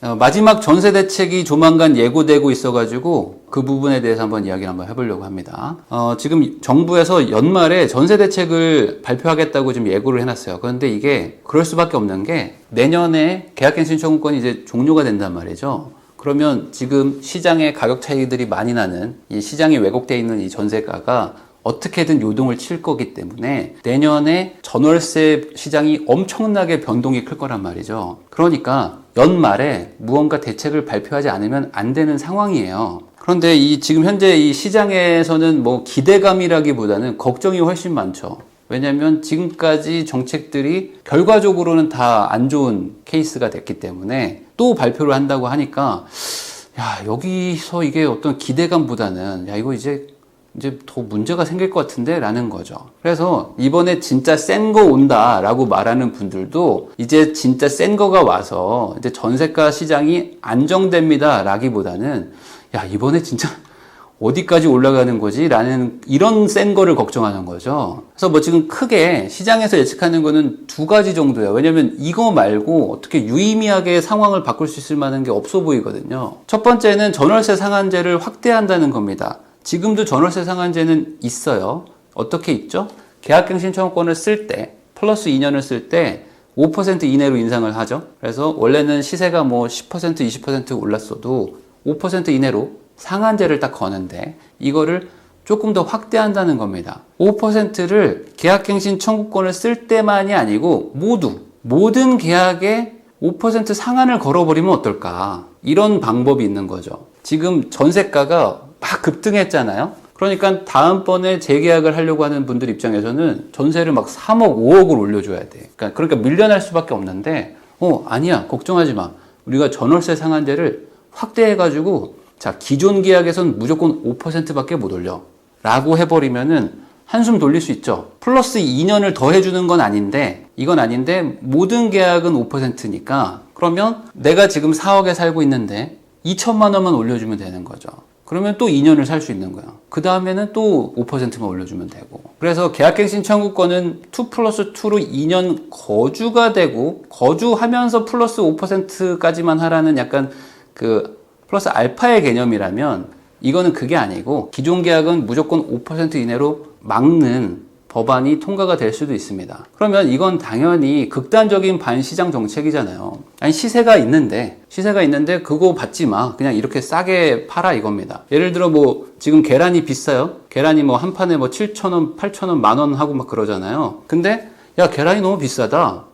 마지막 전세 대책이 조만간 예고되고 있어가지고 그 부분에 대해서 한번 이야기를 한번 해보려고 합니다. 지금 정부에서 연말에 전세 대책을 발표하겠다고 지금 예고를 해놨어요. 그런데 이게 그럴 수밖에 없는 게 내년에 계약갱신 청구권이 이제 종료가 된단 말이죠. 그러면 지금 시장에 가격 차이들이 많이 나는 이 시장이 왜곡되어 있는 이 전세가가 어떻게든 요동을 칠 거기 때문에 내년에 전월세 시장이 엄청나게 변동이 클 거란 말이죠. 그러니까 연말에 무언가 대책을 발표하지 않으면 안 되는 상황이에요. 그런데 지금 현재 이 시장에서는 뭐 기대감이라기보다는 걱정이 훨씬 많죠. 왜냐하면 지금까지 정책들이 결과적으로는 다 안 좋은 케이스가 됐기 때문에 또 발표를 한다고 하니까 여기서 이게 어떤 기대감보다는 이거 이제 더 문제가 생길 것 같은데 라는 거죠. 그래서 이번에 진짜 센 거 온다 라고 말하는 분들도 이제 진짜 센 거가 와서 이제 전세가 시장이 안정됩니다 라기보다는 이번에 진짜 어디까지 올라가는 거지? 라는 이런 센 거를 걱정하는 거죠. 그래서 뭐 지금 크게 시장에서 예측하는 거는 두 가지 정도예요. 왜냐면 이거 말고 어떻게 유의미하게 상황을 바꿀 수 있을 만한 게 없어 보이거든요. 첫 번째는 전월세 상한제를 확대한다는 겁니다. 지금도 전월세 상한제는 있어요. 어떻게 있죠? 계약갱신 청구권을 쓸 때, 플러스 2년을 쓸 때 5% 이내로 인상을 하죠. 그래서 원래는 시세가 뭐 10%, 20% 올랐어도 5% 이내로 상한제를 딱 거는데 이거를 조금 더 확대한다는 겁니다. 5%를 계약갱신 청구권을 쓸 때만이 아니고 모든 계약에 5% 상한을 걸어버리면 어떨까? 이런 방법이 있는 거죠. 지금 전세가가 막 급등했잖아요. 그러니까 다음번에 재계약을 하려고 하는 분들 입장에서는 전세를 막 3억, 5억을 올려줘야 돼. 그러니까 밀려날 수밖에 없는데 아니야, 걱정하지 마. 우리가 전월세 상한제를 확대해가지고 자, 기존 계약에선 무조건 5%밖에 못 올려 라고 해버리면은 한숨 돌릴 수 있죠. 플러스 2년을 더 해주는 건 아닌데 이건 아닌데 모든 계약은 5%니까 그러면 내가 지금 4억에 살고 있는데 2천만 원만 올려주면 되는 거죠. 그러면 또 2년을 살 수 있는 거야. 그 다음에는 또 5%만 올려주면 되고. 그래서 계약갱신 청구권은 2 플러스 2로 2년 거주가 되고 거주하면서 플러스 5%까지만 하라는 약간 플러스 알파의 개념이라면 이거는 그게 아니고 기존 계약은 무조건 5% 이내로 막는 법안이 통과가 될 수도 있습니다. 그러면 이건 당연히 극단적인 반시장 정책이잖아요. 아니 시세가 있는데 그거 받지 마. 그냥 이렇게 싸게 팔아 이겁니다. 예를 들어 뭐 지금 계란이 비싸요. 계란이 뭐 한 판에 뭐 7,000원, 8,000원, 만원 하고 막 그러잖아요. 근데 계란이 너무 비싸다.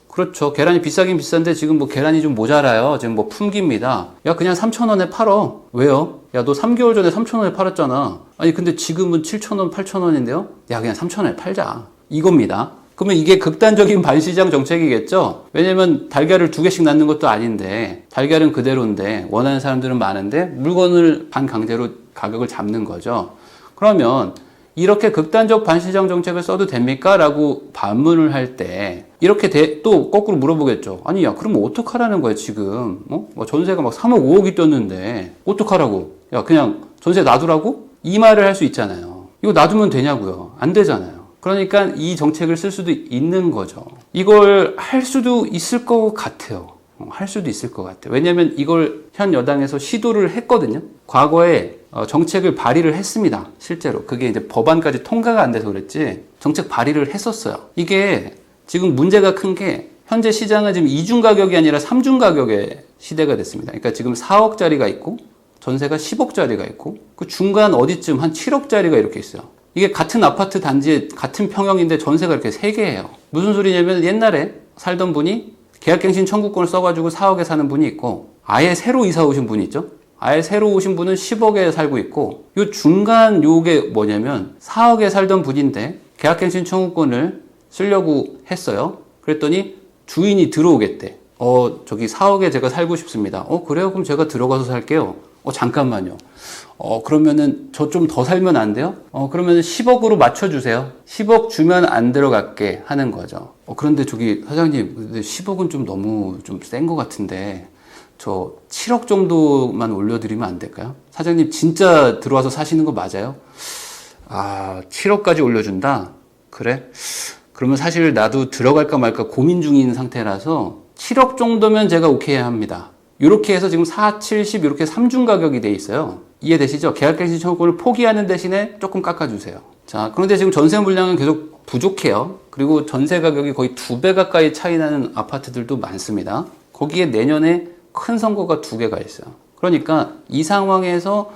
그렇죠. 계란이 비싸긴 비싼데 지금 뭐 계란이 좀 모자라요. 지금 뭐 품귀입니다. 그냥 3,000원에 팔어. 왜요? 너 3개월 전에 3,000원에 팔았잖아. 아니 근데 지금은 7,000원, 8,000원인데요? 그냥 3,000원에 팔자. 이겁니다. 그러면 이게 극단적인 반시장 정책이겠죠? 왜냐면 달걀을 2개씩 낳는 것도 아닌데 달걀은 그대로인데 원하는 사람들은 많은데 물건을 반강제로 가격을 잡는 거죠. 그러면 이렇게 극단적 반시장 정책을 써도 됩니까? 라고 반문을 할 때 이렇게 또 거꾸로 물어보겠죠. 아니 그럼 어떡하라는 거야 지금? 전세가 막 3억 5억이 뛰었는데 어떡하라고? 그냥 전세 놔두라고? 이 말을 할 수 있잖아요. 이거 놔두면 되냐고요? 안 되잖아요. 그러니까 이 정책을 쓸 수도 있는 거죠. 이걸 할 수도 있을 것 같아요. 할 수도 있을 것 같아요. 왜냐면 이걸 현 여당에서 시도를 했거든요. 과거에 정책을 발의를 했습니다. 실제로. 그게 이제 법안까지 통과가 안 돼서 그랬지 정책 발의를 했었어요. 이게 지금 문제가 큰 게 현재 시장은 지금 2중 가격이 아니라 3중 가격의 시대가 됐습니다. 그러니까 지금 4억짜리가 있고 전세가 10억짜리가 있고 그 중간 어디쯤 한 7억짜리가 이렇게 있어요. 이게 같은 아파트 단지에 같은 평형인데 전세가 이렇게 3개예요. 무슨 소리냐면 옛날에 살던 분이 계약갱신 청구권을 써가지고 4억에 사는 분이 있고 아예 새로 이사 오신 분이 있죠. 아예 새로 오신 분은 10억에 살고 있고 요 중간 요게 뭐냐면 4억에 살던 분인데 계약갱신 청구권을 쓰려고 했어요. 그랬더니 주인이 들어오겠대. 저기 4억에 제가 살고 싶습니다. 그래요? 그럼 제가 들어가서 살게요. 잠깐만요. 그러면은 저 좀 더 살면 안 돼요? 그러면은 10억으로 맞춰주세요. 10억 주면 안 들어갈게 하는 거죠. 그런데 저기 사장님, 근데 10억은 좀 너무 좀 센 것 같은데 저 7억 정도만 올려드리면 안 될까요? 사장님 진짜 들어와서 사시는 거 맞아요? 7억까지 올려준다? 그래? 그러면 사실 나도 들어갈까 말까 고민 중인 상태라서 7억 정도면 제가 오케이 합니다. 이렇게 해서 지금 4, 70 이렇게 3중 가격이 돼 있어요. 이해되시죠? 계약갱신 청구권을 포기하는 대신에 조금 깎아주세요. 자, 그런데 지금 전세 물량은 계속 부족해요. 그리고 전세 가격이 거의 2배 가까이 차이 나는 아파트들도 많습니다. 거기에 내년에 큰 선거가 2개가 있어요. 그러니까 이 상황에서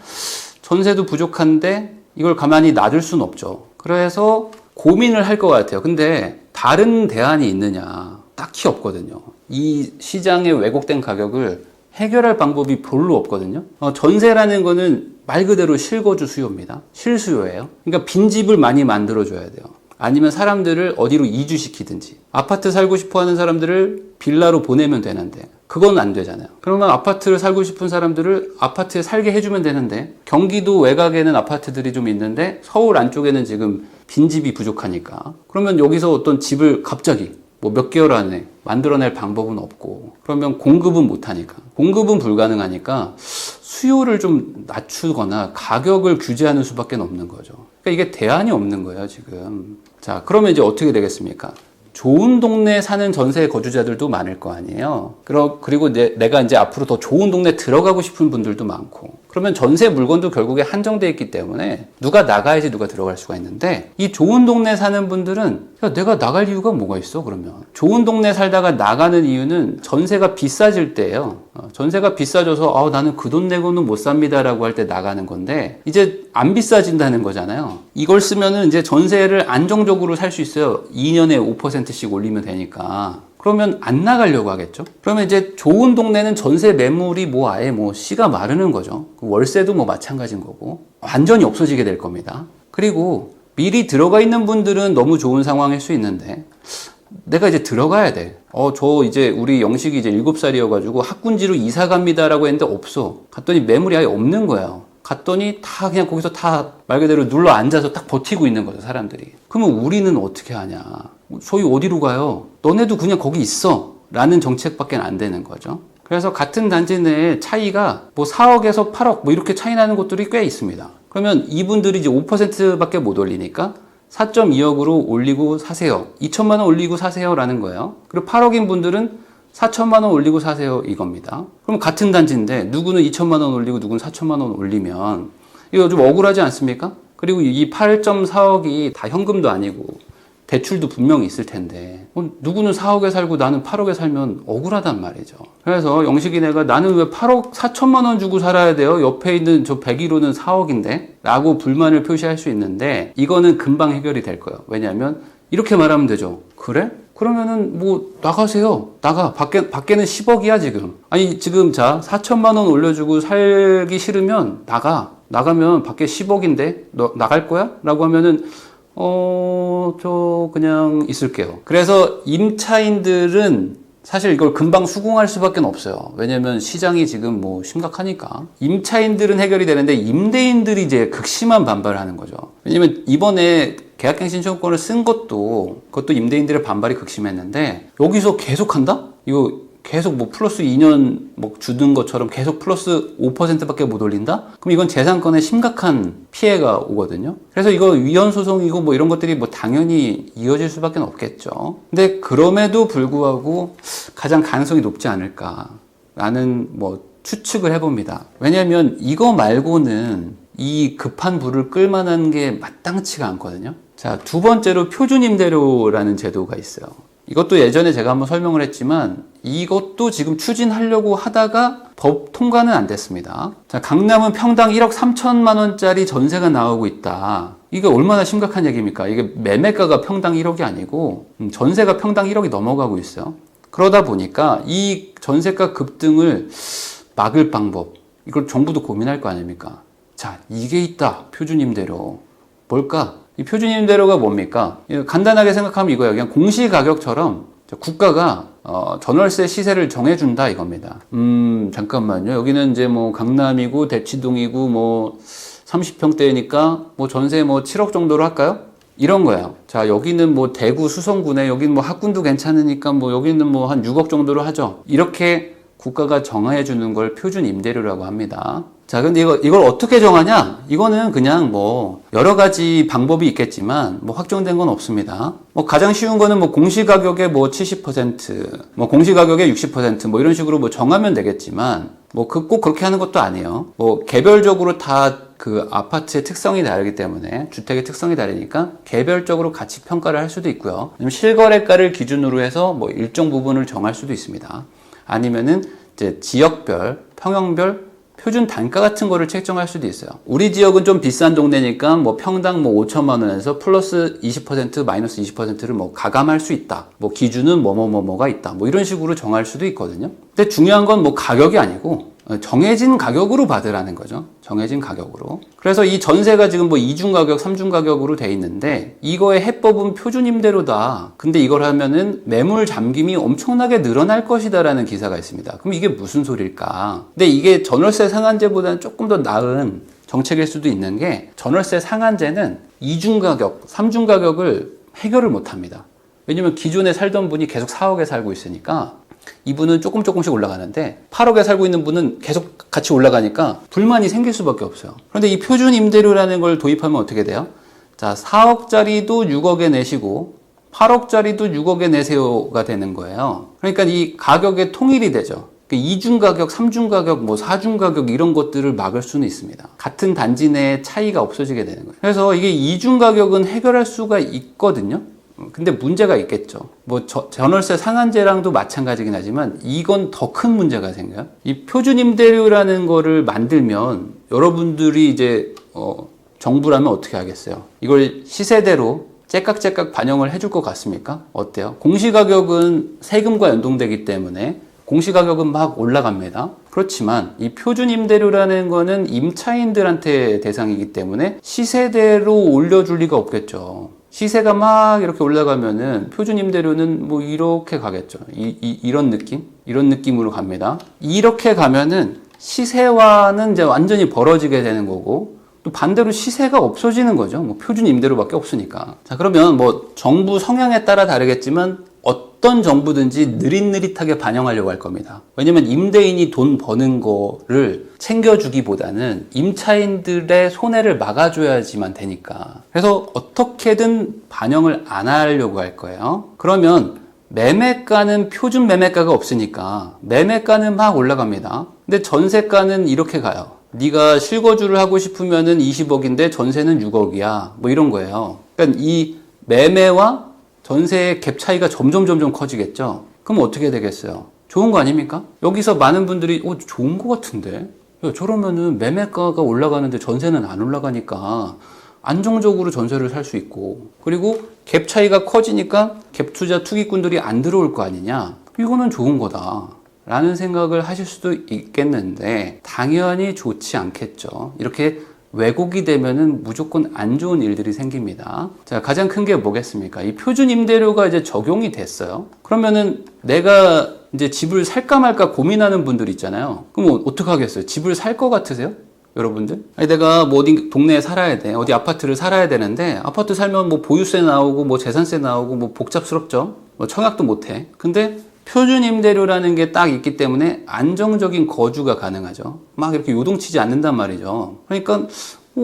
전세도 부족한데 이걸 가만히 놔둘 수는 없죠. 그래서 고민을 할 것 같아요. 근데 다른 대안이 있느냐? 딱히 없거든요. 이 시장의 왜곡된 가격을 해결할 방법이 별로 없거든요. 전세라는 거는 말 그대로 실거주 수요입니다. 실수요예요. 그러니까 빈집을 많이 만들어줘야 돼요. 아니면 사람들을 어디로 이주시키든지. 아파트 살고 싶어 하는 사람들을 빌라로 보내면 되는데 그건 안 되잖아요. 그러면 아파트를 살고 싶은 사람들을 아파트에 살게 해주면 되는데 경기도 외곽에는 아파트들이 좀 있는데 서울 안쪽에는 지금 빈집이 부족하니까 그러면 여기서 어떤 집을 갑자기 뭐 몇 개월 안에 만들어낼 방법은 없고 그러면 공급은 못하니까 공급은 불가능하니까 수요를 좀 낮추거나 가격을 규제하는 수밖에 없는 거죠. 그러니까 이게 대안이 없는 거예요 지금. 자, 그러면 이제 어떻게 되겠습니까? 좋은 동네에 사는 전세 거주자들도 많을 거 아니에요. 그리고 내가 이제 앞으로 더 좋은 동네 들어가고 싶은 분들도 많고. 그러면 전세 물건도 결국에 한정되어 있기 때문에 누가 나가야지 누가 들어갈 수가 있는데 이 좋은 동네 사는 분들은 야, 내가 나갈 이유가 뭐가 있어 그러면. 좋은 동네 살다가 나가는 이유는 전세가 비싸질 때예요. 전세가 비싸져서 나는 그 돈 내고는 못 삽니다 라고 할 때 나가는 건데 이제 안 비싸진다는 거잖아요. 이걸 쓰면은 이제 전세를 안정적으로 살 수 있어요. 2년에 5%씩 올리면 되니까. 그러면 안 나가려고 하겠죠. 그러면 이제 좋은 동네는 전세 매물이 뭐 아예 뭐 씨가 마르는 거죠. 월세도 뭐 마찬가지인 거고 완전히 없어지게 될 겁니다. 그리고 미리 들어가 있는 분들은 너무 좋은 상황일 수 있는데 내가 이제 들어가야 돼. 저 이제 우리 영식이 이제 7살이어가지고 학군지로 이사 갑니다라고 했는데 없어. 갔더니 매물이 아예 없는 거예요. 갔더니 다 그냥 거기서 다 말 그대로 눌러 앉아서 딱 버티고 있는 거죠, 사람들이. 그러면 우리는 어떻게 하냐. 소위 어디로 가요? 너네도 그냥 거기 있어. 라는 정책밖에 안 되는 거죠. 그래서 같은 단지 내에 차이가 뭐 4억에서 8억 뭐 이렇게 차이 나는 곳들이 꽤 있습니다. 그러면 이분들이 이제 5%밖에 못 올리니까 4.2억으로 올리고 사세요. 2천만 원 올리고 사세요. 라는 거예요. 그리고 8억인 분들은 4천만 원 올리고 사세요. 이겁니다. 그럼 같은 단지인데 누구는 2천만 원 올리고 누구는 4천만 원 올리면 이거 좀 억울하지 않습니까? 그리고 이 8.4억이 다 현금도 아니고 대출도 분명히 있을 텐데 누구는 4억에 살고 나는 8억에 살면 억울하단 말이죠. 그래서 영식이네가 나는 왜 8억 4천만 원 주고 살아야 돼요? 옆에 있는 저 101호는 4억인데? 라고 불만을 표시할 수 있는데 이거는 금방 해결이 될 거예요. 왜냐하면 이렇게 말하면 되죠. 그래? 그러면은 뭐 나가세요. 나가. 밖에는 10억이야 지금. 아니 지금 자 4천만 원 올려주고 살기 싫으면 나가면 밖에 10억인데 너 나갈 거야? 라고 하면은 저 그냥 있을게요. 그래서 임차인들은 사실 이걸 금방 수긍할 수밖에 없어요. 왜냐면 시장이 지금 뭐 심각하니까. 임차인들은 해결이 되는데 임대인들이 이제 극심한 반발을 하는 거죠. 왜냐면 이번에 계약갱신 청구권을 쓴 그것도 임대인들의 반발이 극심했는데 여기서 계속 한다? 이거 계속 뭐 플러스 2년 뭐 주는 것처럼 계속 플러스 5%밖에 못 올린다? 그럼 이건 재산권에 심각한 피해가 오거든요. 그래서 이거 위헌 소송이고 뭐 이런 것들이 뭐 당연히 이어질 수밖에 없겠죠. 근데 그럼에도 불구하고 가장 가능성이 높지 않을까라는 뭐 추측을 해봅니다. 왜냐하면 이거 말고는 이 급한 불을 끌 만한 게 마땅치가 않거든요. 자, 두 번째로 표준임대료라는 제도가 있어요. 이것도 예전에 제가 한번 설명을 했지만 이것도 지금 추진하려고 하다가 법 통과는 안 됐습니다. 자, 강남은 평당 1억 3천만 원짜리 전세가 나오고 있다. 이게 얼마나 심각한 얘기입니까? 이게 매매가가 평당 1억이 아니고 전세가 평당 1억이 넘어가고 있어요. 그러다 보니까 이 전세가 급등을 막을 방법, 이걸 정부도 고민할 거 아닙니까? 자, 이게 있다. 표준임대료. 뭘까? 이 표준임대료가 뭡니까? 간단하게 생각하면 이거예요. 그냥 공시가격처럼 국가가 전월세 시세를 정해준다 이겁니다. 잠깐만요. 여기는 이제 뭐 강남이고 대치동이고 뭐 30평대니까 뭐 전세 뭐 7억 정도로 할까요? 이런 거예요. 자, 여기는 뭐 대구 수성구네. 여기는 뭐 학군도 괜찮으니까 뭐 여기는 뭐 한 6억 정도로 하죠. 이렇게 국가가 정해주는 걸 표준임대료라고 합니다. 자, 자, 근데 이걸 어떻게 정하냐? 이거는 그냥 뭐, 여러 가지 방법이 있겠지만, 뭐, 확정된 건 없습니다. 뭐, 가장 쉬운 거는 뭐, 공시가격의 뭐, 70%, 뭐, 공시가격의 60%, 뭐, 이런 식으로 뭐, 정하면 되겠지만, 뭐, 꼭 그렇게 하는 것도 아니에요. 뭐, 개별적으로 다 그 아파트의 특성이 다르기 때문에, 주택의 특성이 다르니까, 개별적으로 같이 평가를 할 수도 있고요. 아니면 실거래가를 기준으로 해서 뭐, 일정 부분을 정할 수도 있습니다. 아니면은, 이제 지역별, 평형별, 표준 단가 같은 거를 책정할 수도 있어요. 우리 지역은 좀 비싼 동네니까 뭐 평당 뭐 5천만 원에서 플러스 20% 마이너스 20%를 뭐 가감할 수 있다. 뭐 기준은 뭐가 있다. 뭐 이런 식으로 정할 수도 있거든요. 근데 중요한 건 뭐 가격이 아니고 정해진 가격으로 받으라는 거죠. 정해진 가격으로. 그래서 이 전세가 지금 뭐 2중 가격, 3중 가격으로 돼 있는데 이거의 해법은 표준 임대료다. 근데 이걸 하면은 매물 잠김이 엄청나게 늘어날 것이다라는 기사가 있습니다. 그럼 이게 무슨 소리일까? 근데 이게 전월세 상한제보다는 조금 더 나은 정책일 수도 있는 게 전월세 상한제는 2중 가격, 3중 가격을 해결을 못 합니다. 왜냐면 기존에 살던 분이 계속 4억에 살고 있으니까 이분은 조금씩 올라가는데 8억에 살고 있는 분은 계속 같이 올라가니까 불만이 생길 수밖에 없어요. 그런데 이 표준 임대료라는 걸 도입하면 어떻게 돼요? 자, 4억짜리도 6억에 내시고 8억짜리도 6억에 내세요가 되는 거예요. 그러니까 이 가격의 통일이 되죠. 2중 가격, 3중 가격, 뭐 4중 가격 이런 것들을 막을 수는 있습니다. 같은 단지 내에 차이가 없어지게 되는 거예요. 그래서 이게 2중 가격은 해결할 수가 있거든요. 근데 문제가 있겠죠. 뭐 전월세 상한제랑도 마찬가지긴 하지만 이건 더 큰 문제가 생겨요. 이 표준 임대료라는 거를 만들면 여러분들이 이제 정부라면 어떻게 하겠어요? 이걸 시세대로 째깍째깍 반영을 해줄 것 같습니까? 어때요? 공시가격은 세금과 연동되기 때문에 공시가격은 막 올라갑니다. 그렇지만 이 표준 임대료라는 거는 임차인들한테 대상이기 때문에 시세대로 올려줄 리가 없겠죠. 시세가 막 이렇게 올라가면은 표준 임대료는 뭐 이렇게 가겠죠. 이런 느낌? 이런 느낌으로 갑니다. 이렇게 가면은 시세와는 이제 완전히 벌어지게 되는 거고 또 반대로 시세가 없어지는 거죠. 뭐 표준 임대료밖에 없으니까. 자, 그러면 뭐 정부 성향에 따라 다르겠지만 어떤 정부든지 느릿느릿하게 반영하려고 할 겁니다. 왜냐면 임대인이 돈 버는 거를 챙겨주기보다는 임차인들의 손해를 막아줘야지만 되니까. 그래서 어떻게든 반영을 안 하려고 할 거예요. 그러면 매매가는 표준 매매가가 없으니까 매매가는 막 올라갑니다. 근데 전세가는 이렇게 가요. 네가 실거주를 하고 싶으면은 20억인데 전세는 6억이야. 뭐 이런 거예요. 그러니까 이 매매와 전세의 갭 차이가 점점 커지겠죠. 그럼 어떻게 되겠어요? 좋은 거 아닙니까? 여기서 많은 분들이 좋은 거 같은데? 야, 저러면은 매매가가 올라가는데 전세는 안 올라가니까 안정적으로 전세를 살 수 있고 그리고 갭 차이가 커지니까 갭 투자 투기꾼들이 안 들어올 거 아니냐? 이거는 좋은 거다. 라는 생각을 하실 수도 있겠는데 당연히 좋지 않겠죠. 이렇게 왜곡이 되면은 무조건 안 좋은 일들이 생깁니다. 자, 가장 큰 게 뭐겠습니까? 이 표준 임대료가 이제 적용이 됐어요. 그러면은 내가 이제 집을 살까 말까 고민하는 분들 있잖아요. 그럼 어떻게 하겠어요? 집을 살 것 같으세요? 여러분들? 아니, 내가 뭐 어디 동네에 살아야 돼. 어디 아파트를 살아야 되는데 아파트 살면 뭐 보유세 나오고 뭐 재산세 나오고 뭐 복잡스럽죠? 뭐 청약도 못 해. 근데 표준 임대료라는 게 딱 있기 때문에 안정적인 거주가 가능하죠. 막 이렇게 요동치지 않는단 말이죠. 그러니까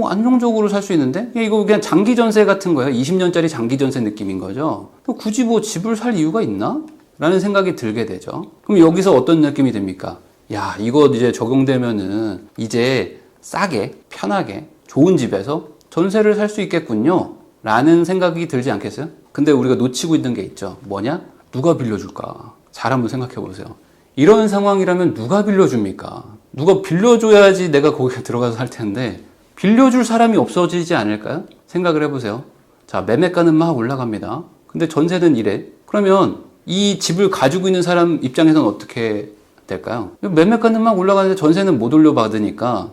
안정적으로 살 수 있는데 이거 그냥 장기 전세 같은 거예요. 20년짜리 장기 전세 느낌인 거죠. 굳이 뭐 집을 살 이유가 있나? 라는 생각이 들게 되죠. 그럼 여기서 어떤 느낌이 듭니까? 야, 이거 이제 적용되면은 이제 싸게, 편하게, 좋은 집에서 전세를 살 수 있겠군요. 라는 생각이 들지 않겠어요? 근데 우리가 놓치고 있는 게 있죠. 뭐냐? 누가 빌려줄까? 잘 한번 생각해 보세요. 이런 상황이라면 누가 빌려줍니까? 누가 빌려줘야지 내가 거기에 들어가서 살 텐데 빌려줄 사람이 없어지지 않을까요? 생각을 해보세요. 자, 매매가는 막 올라갑니다. 근데 전세는 이래. 그러면 이 집을 가지고 있는 사람 입장에서는 어떻게 될까요? 매매가는 막 올라가는데 전세는 못 올려받으니까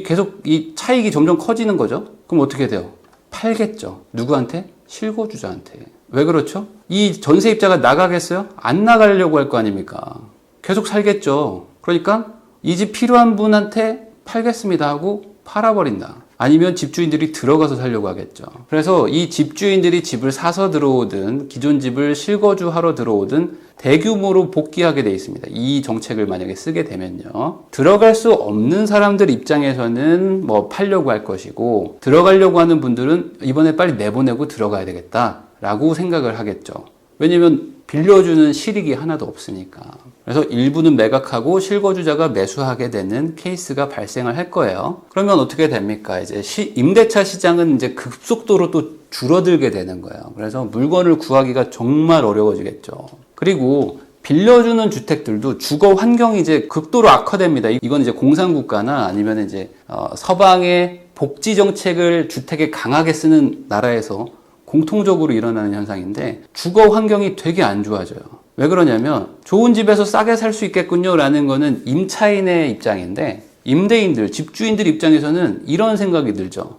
계속 이 차익이 점점 커지는 거죠. 그럼 어떻게 돼요? 팔겠죠. 누구한테? 실거주자한테. 왜 그렇죠? 이 전세입자가 나가겠어요? 안 나가려고 할 거 아닙니까? 계속 살겠죠. 그러니까 이 집 필요한 분한테 팔겠습니다 하고 팔아버린다. 아니면 집주인들이 들어가서 살려고 하겠죠. 그래서 이 집주인들이 집을 사서 들어오든 기존 집을 실거주하러 들어오든 대규모로 복귀하게 돼 있습니다. 이 정책을 만약에 쓰게 되면요. 들어갈 수 없는 사람들 입장에서는 뭐 팔려고 할 것이고, 들어가려고 하는 분들은 이번에 빨리 내보내고 들어가야 되겠다라고 생각을 하겠죠. 왜냐면 빌려주는 실익이 하나도 없으니까. 그래서 일부는 매각하고 실거주자가 매수하게 되는 케이스가 발생을 할 거예요. 그러면 어떻게 됩니까? 이제 임대차 시장은 이제 급속도로 또 줄어들게 되는 거예요. 그래서 물건을 구하기가 정말 어려워지겠죠. 그리고 빌려주는 주택들도 주거 환경이 이제 극도로 악화됩니다. 이건 이제 공산국가나 아니면 이제 서방의 복지 정책을 주택에 강하게 쓰는 나라에서 공통적으로 일어나는 현상인데, 주거 환경이 되게 안 좋아져요. 왜 그러냐면 좋은 집에서 싸게 살 수 있겠군요 라는 거는 임차인의 입장인데, 임대인들, 집주인들 입장에서는 이런 생각이 들죠.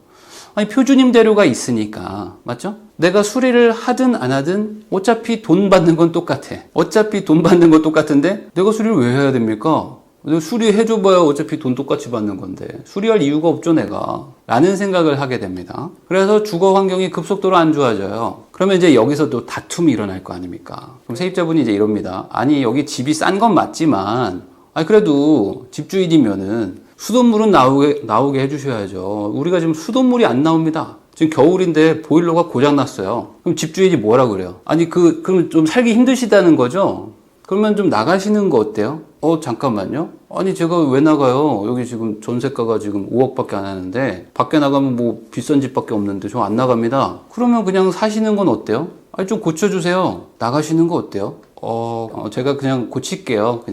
아니, 표준 임대료가 있으니까, 맞죠? 내가 수리를 하든 안 하든 어차피 돈 받는 건 똑같아. 어차피 돈 받는 건 똑같은데 내가 수리를 왜 해야 됩니까? 내가 수리해줘봐야 어차피 돈 똑같이 받는 건데 수리할 이유가 없죠, 내가. 라는 생각을 하게 됩니다. 그래서 주거 환경이 급속도로 안 좋아져요. 그러면 이제 여기서 또 다툼이 일어날 거 아닙니까? 그럼 세입자분이 이제 이럽니다. 아니, 여기 집이 싼 건 맞지만, 아니, 그래도 집주인이면은 수돗물은 나오게 해주셔야죠. 우리가 지금 수돗물이 안 나옵니다. 지금 겨울인데 보일러가 고장났어요. 그럼 집주인이 뭐라 그래요? 아니, 그럼 좀 살기 힘드시다는 거죠? 그러면 좀 나가시는 거 어때요? 잠깐만요. 아니, 제가 왜 나가요? 여기 지금 전세가가 지금 5억밖에 안 하는데 밖에 나가면 뭐 비싼 집밖에 없는데 저 안 나갑니다. 그러면 그냥 사시는 건 어때요? 아니, 좀 고쳐주세요. 나가시는 거 어때요? 제가 그냥 고칠게요.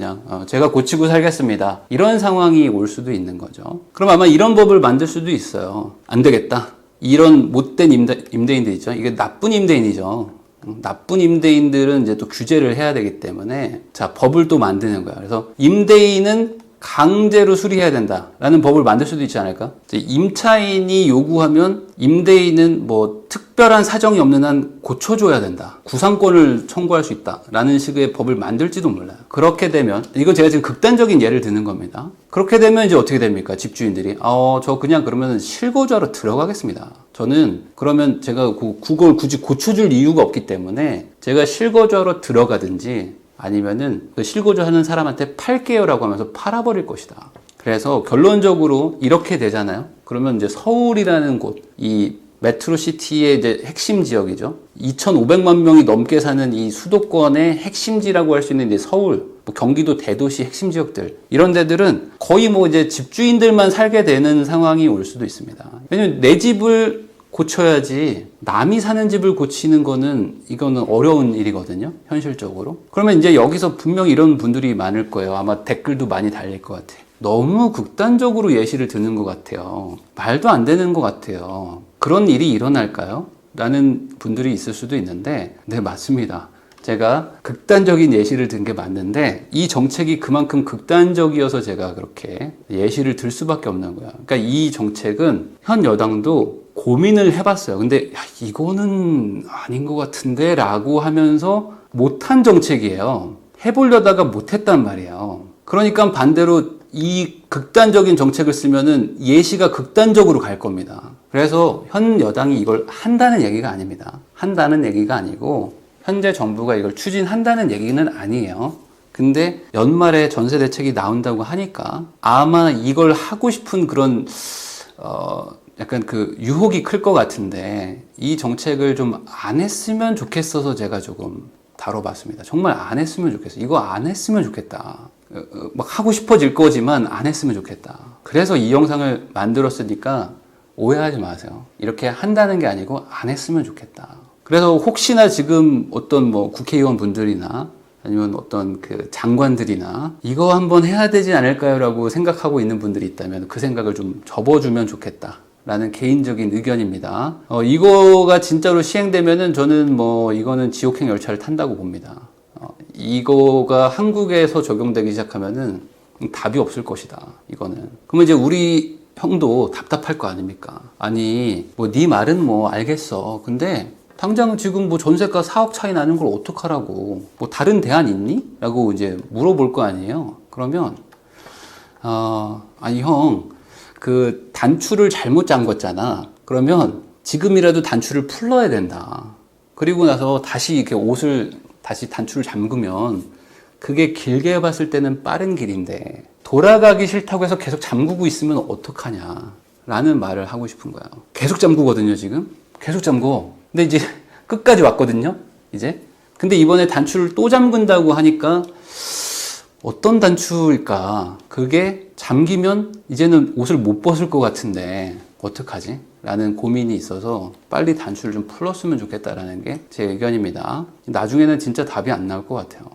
제가 고치고 살겠습니다. 이런 상황이 올 수도 있는 거죠. 그럼 아마 이런 법을 만들 수도 있어요. 안 되겠다. 이런 못된 임대인들 있죠. 이게 나쁜 임대인이죠. 나쁜 임대인들은 이제 또 규제를 해야 되기 때문에, 자, 법을 또 만드는 거야. 그래서 임대인은 강제로 수리해야 된다라는 법을 만들 수도 있지 않을까? 임차인이 요구하면 임대인은 뭐 특별한 사정이 없는 한 고쳐줘야 된다. 구상권을 청구할 수 있다라는 식의 법을 만들지도 몰라요. 그렇게 되면, 이건 제가 지금 극단적인 예를 드는 겁니다. 그렇게 되면 이제 어떻게 됩니까? 집주인들이 저 그냥 그러면 실거주하러 들어가겠습니다. 저는 그러면 제가 그걸 굳이 고쳐줄 이유가 없기 때문에 제가 실거주하러 들어가든지 아니면은 그 실거주하는 사람한테 팔게요라고 하면서 팔아버릴 것이다. 그래서 결론적으로 이렇게 되잖아요. 그러면 이제 서울이라는 곳, 이 메트로시티의 이제 핵심 지역이죠. 2,500만 명이 넘게 사는 이 수도권의 핵심지라고 할 수 있는 이제 서울, 뭐 경기도 대도시 핵심 지역들, 이런 데들은 거의 뭐 이제 집주인들만 살게 되는 상황이 올 수도 있습니다. 왜냐면 내 집을 고쳐야지 남이 사는 집을 고치는 이거는 어려운 일이거든요, 현실적으로. 그러면 이제 여기서 분명히 이런 분들이 많을 거예요. 아마 댓글도 많이 달릴 것 같아요. 너무 극단적으로 예시를 드는 것 같아요. 말도 안 되는 것 같아요. 그런 일이 일어날까요? 라는 분들이 있을 수도 있는데, 네, 맞습니다. 제가 극단적인 예시를 든 게 맞는데, 이 정책이 그만큼 극단적이어서 제가 그렇게 예시를 들 수밖에 없는 거야. 그러니까 이 정책은 현 여당도 고민을 해봤어요. 근데 이거는 아닌 것 같은데 라고 하면서 못한 정책이에요. 해보려다가 못했단 말이에요. 그러니까 반대로 이 극단적인 정책을 쓰면은 예시가 극단적으로 갈 겁니다. 그래서 현 여당이 이걸 한다는 얘기가 아닙니다. 한다는 얘기가 아니고 현재 정부가 이걸 추진한다는 얘기는 아니에요. 근데 연말에 전세 대책이 나온다고 하니까 아마 이걸 하고 싶은 그런 약간 그 유혹이 클 것 같은데, 이 정책을 좀 안 했으면 좋겠어서 제가 조금 다뤄봤습니다. 정말 안 했으면 좋겠어. 이거 안 했으면 좋겠다. 막 하고 싶어질 거지만 안 했으면 좋겠다. 그래서 이 영상을 만들었으니까 오해하지 마세요. 이렇게 한다는 게 아니고 안 했으면 좋겠다. 그래서 혹시나 지금 어떤 뭐 국회의원 분들이나 아니면 어떤 그 장관들이나 이거 한번 해야 되지 않을까요? 라고 생각하고 있는 분들이 있다면 그 생각을 좀 접어주면 좋겠다 라는 개인적인 의견입니다. 이거가 진짜로 시행되면은 저는 뭐 이거는 지옥행 열차를 탄다고 봅니다. 이거가 한국에서 적용되기 시작하면은 답이 없을 것이다, 이거는. 그러면 이제 우리 형도 답답할 거 아닙니까? 아니, 뭐 네 말은 뭐 알겠어. 근데 당장 지금 뭐 전세가 4억 차이 나는 걸 어떡하라고. 뭐 다른 대안 있니? 라고 이제 물어볼 거 아니에요. 그러면, 아니 형, 그 단추를 잘못 잠궜잖아. 그러면 지금이라도 단추를 풀러야 된다. 그리고 나서 다시 이렇게 옷을 다시 단추를 잠그면 그게 길게 봤을 때는 빠른 길인데 돌아가기 싫다고 해서 계속 잠그고 있으면 어떡하냐 라는 말을 하고 싶은 거야. 계속 잠그거든요, 지금. 계속 잠궈. 근데 이제 끝까지 왔거든요, 이제. 근데 이번에 단추를 또 잠근다고 하니까 어떤 단추일까? 그게 잠기면 이제는 옷을 못 벗을 것 같은데 어떡하지? 라는 고민이 있어서 빨리 단추를 좀 풀었으면 좋겠다라는 게 제 의견입니다. 나중에는 진짜 답이 안 나올 것 같아요.